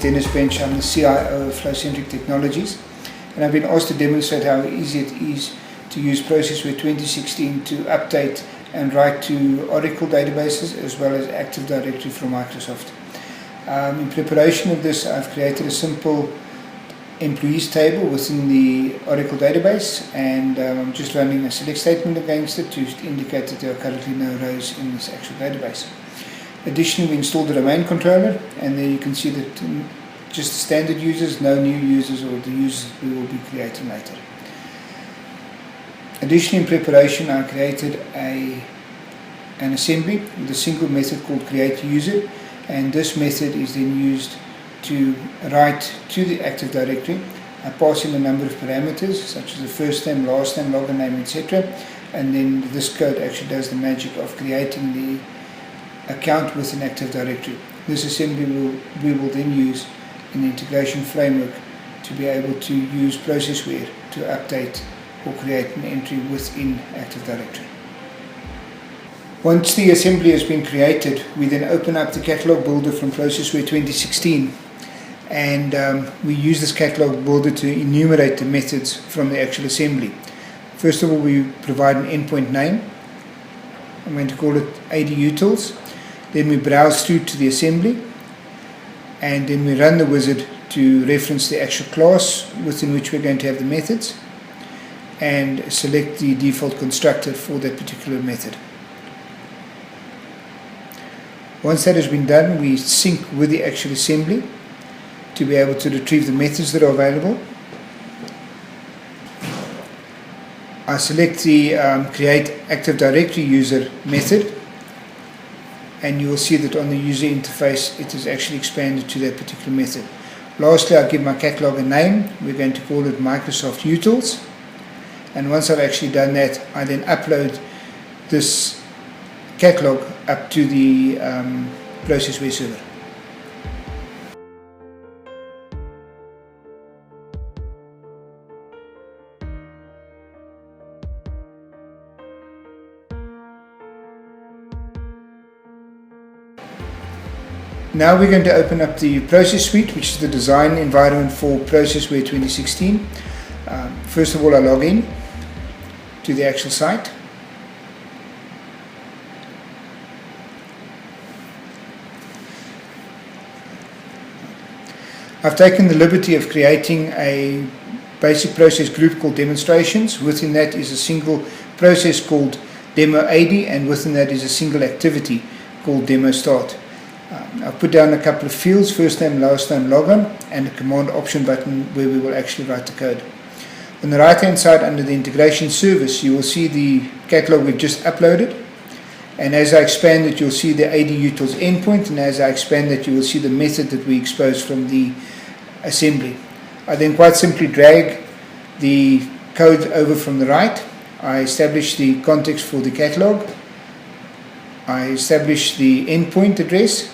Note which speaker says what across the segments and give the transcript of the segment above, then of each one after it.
Speaker 1: Dennis Bench. I'm the CIO of FlowCentric Technologies, and I've been asked to demonstrate how easy it is to use Processware 2016 to update and write to Oracle databases as well as Active Directory from Microsoft. In preparation of this, I've created a simple employees table within the Oracle database, and I'm just running a select statement against it to indicate that there are currently no rows in this actual database. Additionally, we installed the domain controller, and there you can see that just the standard users, no new users or the users we will be creating later. Additionally, in preparation, I created an assembly with a single method called create user, and this method is then used to write to the Active Directory. I pass in a number of parameters such as the first name, last name, login name, etc. And then this code actually does the magic of creating the account with an Active Directory. This assembly we will then use in the integration framework to be able to use Processware to update or create an entry within Active Directory. Once the assembly has been created, we then open up the Catalogue builder from Processware 2016, and we use this Catalogue builder to enumerate the methods from the actual assembly. First of all, we provide an endpoint name. I'm going to call it ADUtils. Then we browse through to the assembly, and then we run the wizard to reference the actual class within which we're going to have the methods, and select the default constructor for that particular method. Once that has been done, we sync with the actual assembly to be able to retrieve the methods that are available. I select the create Active Directory user method, and you will see that on the user interface it is actually expanded to that particular method. Lastly, I give my catalog a name. We're going to call it Microsoft Utils, and once I've actually done that, I then upload this catalog up to the Processware server. Now we're going to open up the Process Suite, which is the design environment for Processware 2016. First of all, I log in to the actual site. I've taken the liberty of creating a basic process group called demonstrations. Within that is a single process called demo AD, and within that is a single activity called demo start. I've put down a couple of fields, first name, last name, login, and a command option button where we will actually write the code. On the right hand side under the integration service, you will see the catalog we've just uploaded, and as I expand it, you'll see the ADUtils endpoint, and as I expand it, you will see the method that we exposed from the assembly. I then quite simply drag the code over from the right. I establish the context for the catalog. I establish the endpoint address,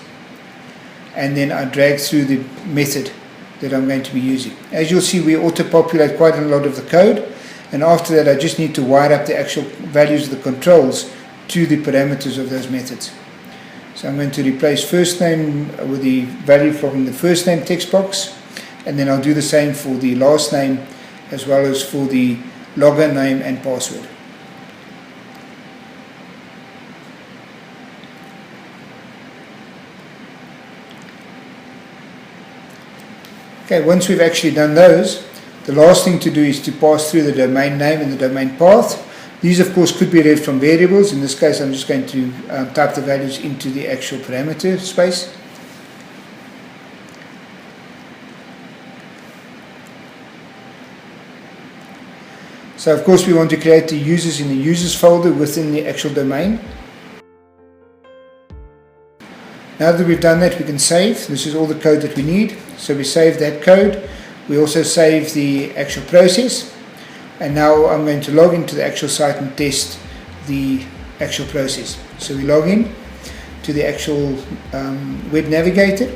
Speaker 1: and then I drag through the method that I'm going to be using. As you'll see, we auto-populate quite a lot of the code, and after that I just need to wire up the actual values of the controls to the parameters of those methods. So I'm going to replace first name with the value from the first name text box, and then I'll do the same for the last name as well as for the login name and password. Okay, once we've actually done those, the last thing to do is to pass through the domain name and the domain path. These of course could be read from variables. In this case I'm just going to type the values into the actual parameter space. So of course we want to create the users in the users folder within the actual domain. Now that we've done that, we can save. This is all the code that we need. So we save that code. We also save the actual process. And now I'm going to log into the actual site and test the actual process. So we log in to the actual web navigator.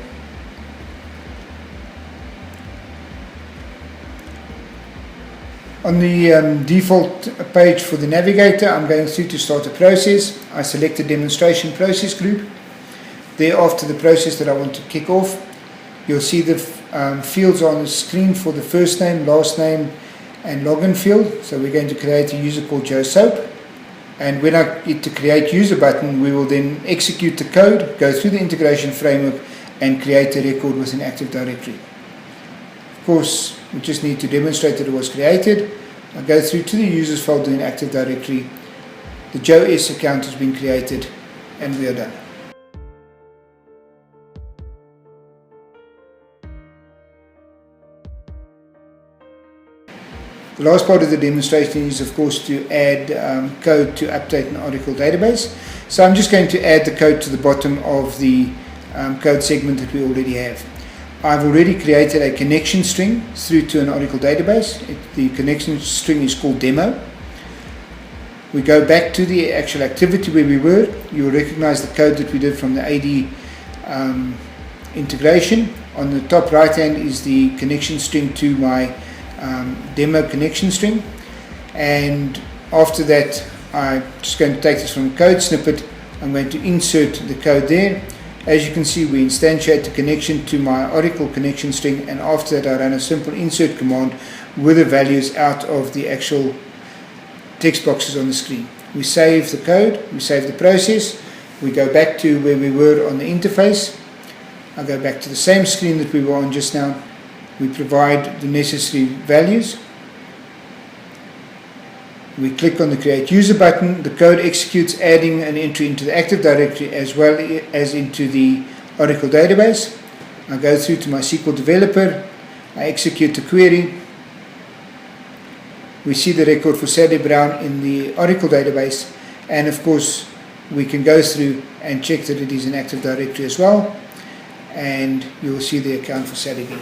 Speaker 1: On the default page for the navigator, I'm going through to start a process. I select the demonstration process group. Thereafter, the process that I want to kick off, You'll see the fields on the screen for the first name, last name and login field. So we're going to create a user called Joe Soap. And when I hit the create user button, we will then execute the code, go through the integration framework and create a record within Active Directory. Of course, we just need to demonstrate that it was created. I go through to the users folder in Active Directory. The Joe S account has been created and we are done. The last part of the demonstration is, of course, to add code to update an Oracle database. So I'm just going to add the code to the bottom of the code segment that we already have. I've already created a connection string through to an Oracle database. The connection string is called demo. We go back to the actual activity where we were. You'll recognize the code that we did from the AD integration. On the top right hand is the connection string to my demo connection string, and after that I'm just going to take this from a code snippet. I'm going to insert the code there. As you can see, we instantiate the connection to my Oracle connection string, and after that I run a simple insert command with the values out of the actual text boxes on the screen. We save the code, we save the process, we go back to where we were on the interface. I go back to the same screen that we were on just now. We provide the necessary values. We click on the Create User button. The code executes, adding an entry into the Active Directory as well as into the Oracle database. I go through to my SQL developer. I execute the query. We see the record for Sally Brown in the Oracle database, and of course we can go through and check that it is in Active Directory as well, and you'll see the account for Sally again.